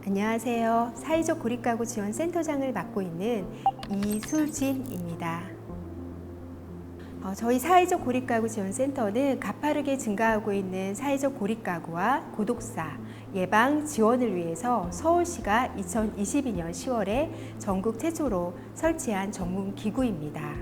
안녕하세요. 사회적 고립가구 지원센터장을 맡고 있는 이수진입니다. 저희 사회적 고립가구 지원센터는 가파르게 증가하고 있는 사회적 고립가구와 고독사 예방 지원을 위해서 서울시가 2022년 10월에 전국 최초로 설치한 전문 기구입니다.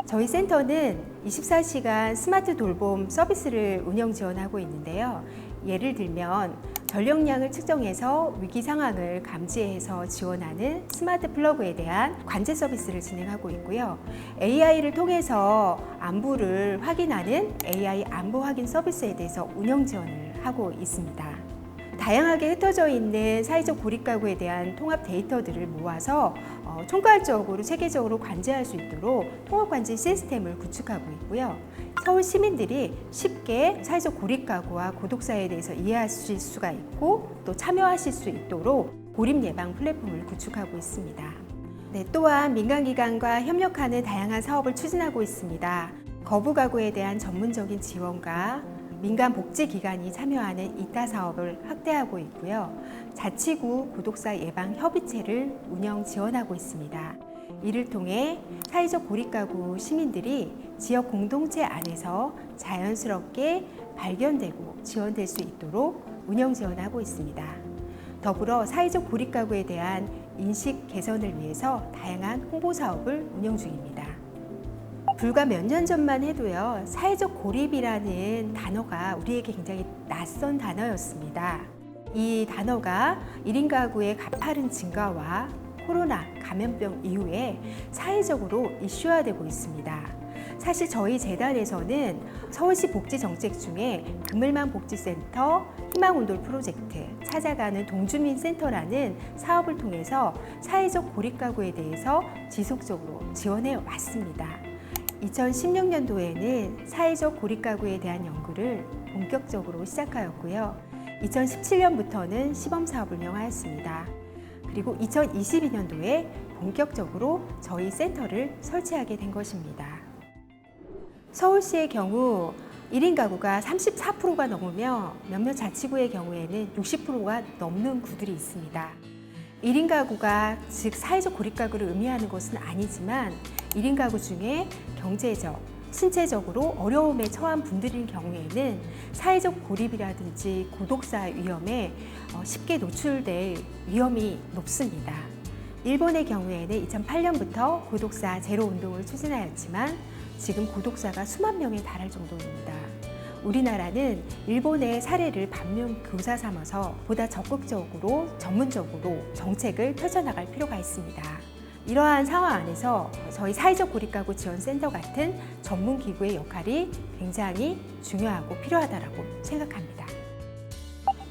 저희 센터는 24시간 스마트 돌봄 서비스를 운영 지원하고 있는데요. 예를 들면 전력량을 측정해서 위기 상황을 감지해서 지원하는 스마트 플러그에 대한 관제 서비스를 진행하고 있고요. AI를 통해서 안부를 확인하는 AI 안부 확인 서비스에 대해서 운영 지원을 하고 있습니다. 다양하게 흩어져 있는 사회적 고립가구에 대한 통합 데이터들을 모아서 총괄적으로 체계적으로 관제할 수 있도록 통합관제 시스템을 구축하고 있고요. 서울 시민들이 쉽게 사회적 고립가구와 고독사에 대해서 이해하실 수가 있고 또 참여하실 수 있도록 고립 예방 플랫폼을 구축하고 있습니다. 또한 민간기관과 협력하는 다양한 사업을 추진하고 있습니다. 거부가구에 대한 전문적인 지원과 민간복지기관이 참여하는 이타 사업을 확대하고 있고요. 자치구 고독사 예방 협의체를 운영 지원하고 있습니다. 이를 통해 사회적 고립가구 시민들이 지역 공동체 안에서 자연스럽게 발견되고 지원될 수 있도록 운영 지원하고 있습니다. 더불어 사회적 고립가구에 대한 인식 개선을 위해서 다양한 홍보 사업을 운영 중입니다. 불과 몇 년 전만 해도요, 사회적 고립이라는 단어가 우리에게 굉장히 낯선 단어였습니다. 이 단어가 1인 가구의 가파른 증가와 코로나 감염병 이후에 사회적으로 이슈화되고 있습니다. 사실 저희 재단에서는 서울시 복지 정책 중에 그물망 복지센터, 희망온돌 프로젝트, 찾아가는 동주민 센터라는 사업을 통해서 사회적 고립가구에 대해서 지속적으로 지원해 왔습니다. 2016년도에는 사회적 고립가구에 대한 연구를 본격적으로 시작하였고요. 2017년부터는 시범사업을 운영하였습니다. 그리고 2022년도에 본격적으로 저희 센터를 설치하게 된 것입니다. 서울시의 경우 1인 가구가 34%가 넘으며 몇몇 자치구의 경우에는 60%가 넘는 구들이 있습니다. 1인 가구가 즉 사회적 고립가구를 의미하는 것은 아니지만 1인 가구 중에 경제적, 신체적으로 어려움에 처한 분들인 경우에는 사회적 고립이라든지 고독사 위험에 쉽게 노출될 위험이 높습니다. 일본의 경우에는 2008년부터 고독사 제로 운동을 추진하였지만 지금 고독사가 수만 명에 달할 정도입니다. 우리나라는 일본의 사례를 반면 교사 삼아서 보다 적극적으로 전문적으로 정책을 펼쳐나갈 필요가 있습니다. 이러한 상황 안에서 저희 사회적 고립가구 지원센터 같은 전문기구의 역할이 굉장히 중요하고 필요하다고 생각합니다.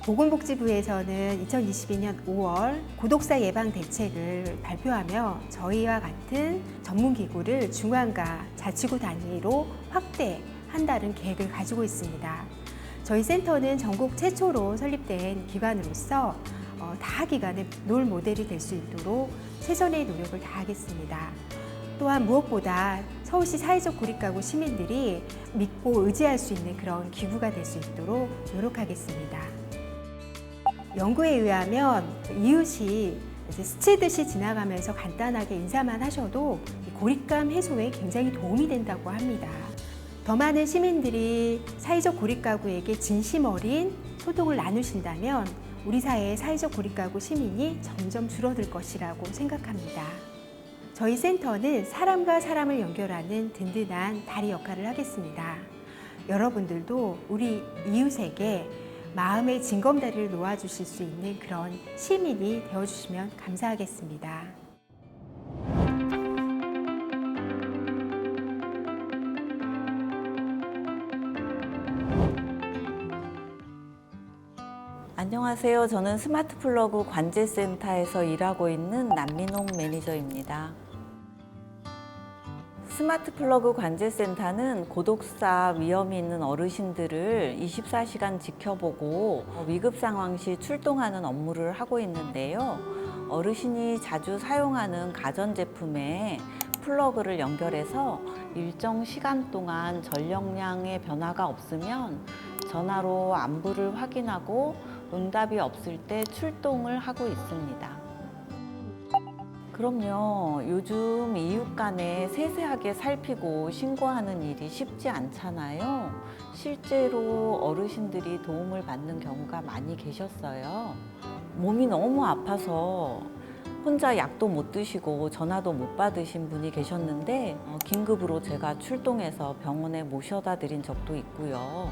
보건복지부에서는 2022년 5월 고독사 예방 대책을 발표하며 저희와 같은 전문기구를 중앙과 자치구 단위로 확대한다는 계획을 가지고 있습니다. 저희 센터는 전국 최초로 설립된 기관으로서 타 기관의 롤 모델이 될 수 있도록 최선의 노력을 다하겠습니다. 또한 무엇보다 서울시 사회적 고립가구 시민들이 믿고 의지할 수 있는 그런 기구가 될 수 있도록 노력하겠습니다. 연구에 의하면 이웃이 스치듯이 지나가면서 간단하게 인사만 하셔도 고립감 해소에 굉장히 도움이 된다고 합니다. 더 많은 시민들이 사회적 고립가구에게 진심 어린 소통을 나누신다면 우리 사회의 사회적 고립가구 시민이 점점 줄어들 것이라고 생각합니다. 저희 센터는 사람과 사람을 연결하는 든든한 다리 역할을 하겠습니다. 여러분들도 우리 이웃에게 마음의 징검다리를 놓아주실 수 있는 그런 시민이 되어주시면 감사하겠습니다. 안녕하세요. 저는 스마트 플러그 관제센터에서 일하고 있는 남민홍 매니저입니다. 스마트 플러그 관제센터는 고독사 위험이 있는 어르신들을 24시간 지켜보고 위급 상황 시 출동하는 업무를 하고 있는데요. 어르신이 자주 사용하는 가전제품에 플러그를 연결해서 일정 시간 동안 전력량의 변화가 없으면 전화로 안부를 확인하고 응답이 없을 때 출동을 하고 있습니다. 그럼요. 요즘 이웃 간에 세세하게 살피고 신고하는 일이 쉽지 않잖아요. 실제로 어르신들이 도움을 받는 경우가 많이 계셨어요. 몸이 너무 아파서 혼자 약도 못 드시고 전화도 못 받으신 분이 계셨는데 긴급으로 제가 출동해서 병원에 모셔다 드린 적도 있고요.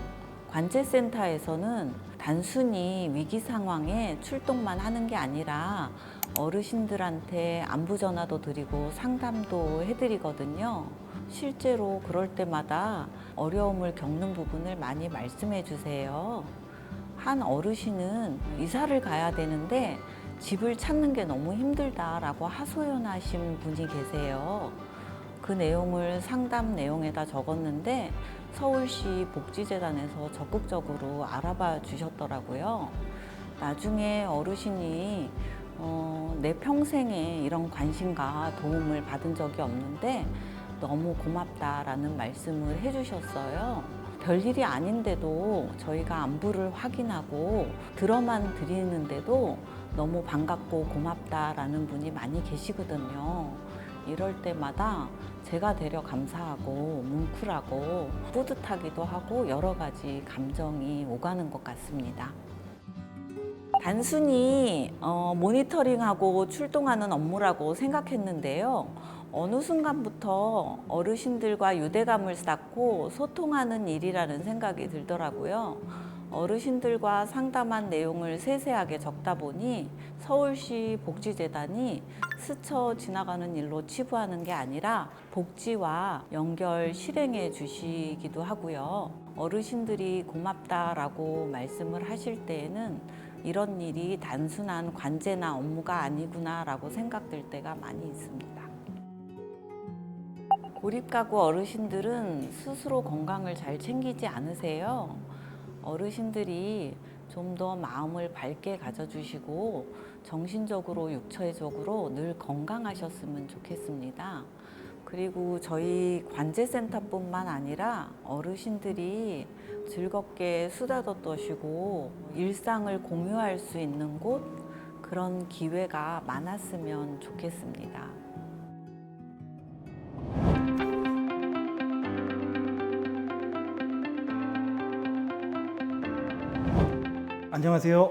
관제센터에서는 단순히 위기 상황에 출동만 하는 게 아니라 어르신들한테 안부 전화도 드리고 상담도 해드리거든요. 실제로 그럴 때마다 어려움을 겪는 부분을 많이 말씀해 주세요. 한 어르신은 이사를 가야 되는데 집을 찾는 게 너무 힘들다라고 하소연하신 분이 계세요. 그 내용을 상담 내용에다 적었는데 서울시 복지재단에서 적극적으로 알아봐 주셨더라고요. 나중에 어르신이 내 평생에 이런 관심과 도움을 받은 적이 없는데 너무 고맙다라는 말씀을 해주셨어요. 별일이 아닌데도 저희가 안부를 확인하고 들어만 드리는데도 너무 반갑고 고맙다라는 분이 많이 계시거든요. 이럴 때마다 제가 되려 감사하고 뭉클하고 뿌듯하기도 하고 여러 가지 감정이 오가는 것 같습니다. 단순히 모니터링하고 출동하는 업무라고 생각했는데요. 어느 순간부터 어르신들과 유대감을 쌓고 소통하는 일이라는 생각이 들더라고요. 어르신들과 상담한 내용을 세세하게 적다 보니 서울시 복지재단이 스쳐 지나가는 일로 치부하는 게 아니라 복지와 연결 실행해 주시기도 하고요. 어르신들이 고맙다라고 말씀을 하실 때에는 이런 일이 단순한 관제나 업무가 아니구나라고 생각될 때가 많이 있습니다. 고립가구 어르신들은 스스로 건강을 잘 챙기지 않으세요. 어르신들이 좀 더 마음을 밝게 가져주시고 정신적으로 육체적으로 늘 건강하셨으면 좋겠습니다. 그리고 저희 관제센터뿐만 아니라 어르신들이 즐겁게 수다도 떠시고 일상을 공유할 수 있는 곳, 그런 기회가 많았으면 좋겠습니다. 안녕하세요.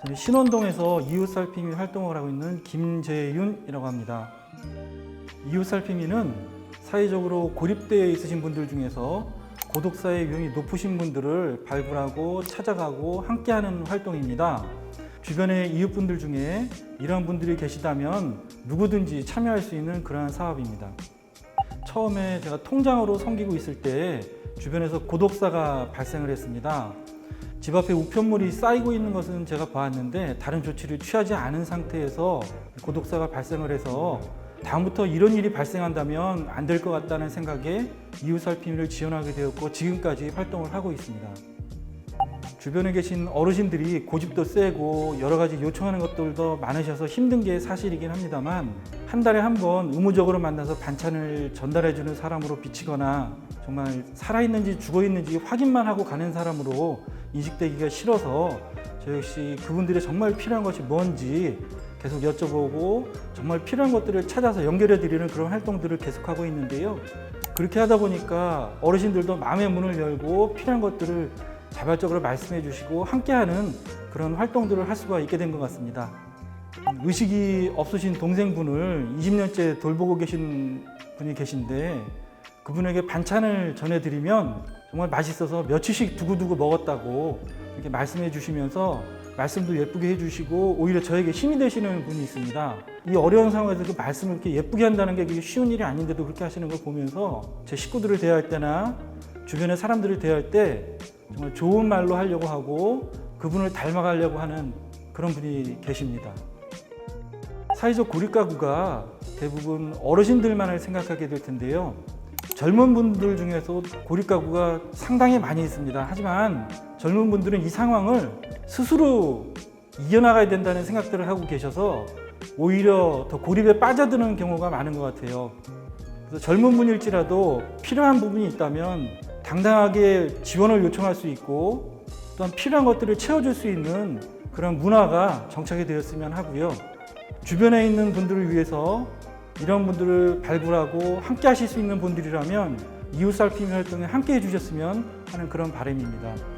저는 신원동에서 이웃살피미 활동을 하고 있는 김재윤이라고 합니다. 이웃살피미는 사회적으로 고립되어 있으신 분들 중에서 고독사의 위험이 높으신 분들을 발굴하고 찾아가고 함께하는 활동입니다. 주변의 이웃분들 중에 이런 분들이 계시다면 누구든지 참여할 수 있는 그러한 사업입니다. 처음에 제가 통장으로 섬기고 있을 때 주변에서 고독사가 발생을 했습니다. 집 앞에 우편물이 쌓이고 있는 것은 제가 보았는데 다른 조치를 취하지 않은 상태에서 고독사가 발생을 해서 다음부터 이런 일이 발생한다면 안 될 것 같다는 생각에 이웃살피미를 지원하게 되었고 지금까지 활동을 하고 있습니다. 주변에 계신 어르신들이 고집도 세고 여러 가지 요청하는 것들도 많으셔서 힘든 게 사실이긴 합니다만 한 달에 한 번 의무적으로 만나서 반찬을 전달해주는 사람으로 비치거나 정말 살아있는지 죽어있는지 확인만 하고 가는 사람으로 인식되기가 싫어서 저 역시 그분들의 정말 필요한 것이 뭔지 계속 여쭤보고 정말 필요한 것들을 찾아서 연결해 드리는 그런 활동들을 계속하고 있는데요. 그렇게 하다 보니까 어르신들도 마음의 문을 열고 필요한 것들을 자발적으로 말씀해 주시고 함께하는 그런 활동들을 할 수가 있게 된 것 같습니다. 의식이 없으신 동생분을 20년째 돌보고 계신 분이 계신데 그분에게 반찬을 전해드리면 정말 맛있어서 며칠씩 두고두고 먹었다고 이렇게 말씀해 주시면서 말씀도 예쁘게 해주시고 오히려 저에게 힘이 되시는 분이 있습니다. 이 어려운 상황에서 그 말씀을 이렇게 예쁘게 한다는 게 쉬운 일이 아닌데도 그렇게 하시는 걸 보면서 제 식구들을 대할 때나 주변의 사람들을 대할 때 정말 좋은 말로 하려고 하고 그분을 닮아가려고 하는 그런 분이 계십니다. 사회적 고립가구가 대부분 어르신들만을 생각하게 될 텐데요. 젊은 분들 중에서 고립가구가 상당히 많이 있습니다. 하지만 젊은 분들은 이 상황을 스스로 이겨나가야 된다는 생각들을 하고 계셔서 오히려 더 고립에 빠져드는 경우가 많은 것 같아요. 그래서 젊은 분일지라도 필요한 부분이 있다면 당당하게 지원을 요청할 수 있고 또한 필요한 것들을 채워줄 수 있는 그런 문화가 정착이 되었으면 하고요. 주변에 있는 분들을 위해서 이런 분들을 발굴하고 함께 하실 수 있는 분들이라면 이웃살피미 활동에 함께 해주셨으면 하는 그런 바람입니다.